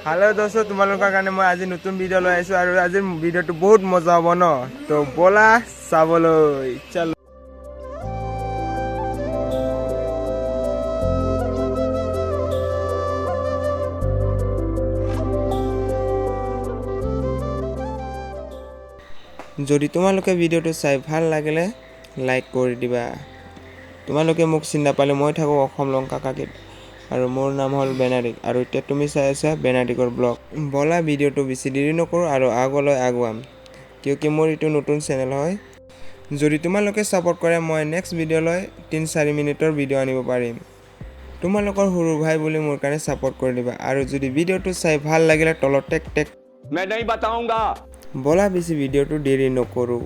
hello दोस्तों तुम्हालोकर কাৰণে মই আজি নতুন ভিডিও লৈ আইছো আৰু আজি ভিডিওটো বহুত মজা হ'ব ন তো বলা চাবলৈ চলো যদি তোমালোকে ভিডিওটো চাই ভাল লাগিলে লাইক কৰি দিবা তোমালোকে মোক চিনি নাপালে মই থাকো অসম লংকা কাকিত আৰু মোৰ নাম হল বেনাৰিক আৰু এতিয়া তুমি চাই আছা বেনাৰিকৰ ব্লগ বলা ভিডিওটো বেছি দেৰি নকৰো আৰু আগলৈ আগুৱাম কিয়কি মোৰ ইটো নতুন চেনেল হয় যদি তোমালোকে সাপোৰ্ট কৰে মই নেক্সট ভিডিও লৈ 3-4 মিনিটৰ ভিডিও আনিব পাৰিম তোমালোকৰ সৰু ভাই বুলি মোৰ কাৰণে সাপোৰ্ট কৰি দিবা আৰু যদি ভিডিওটো চাই ভাল লাগিলে তলত টেক টেক मैं नहीं बताऊंगा বলা বেছি ভিডিওটো দেৰি নকৰো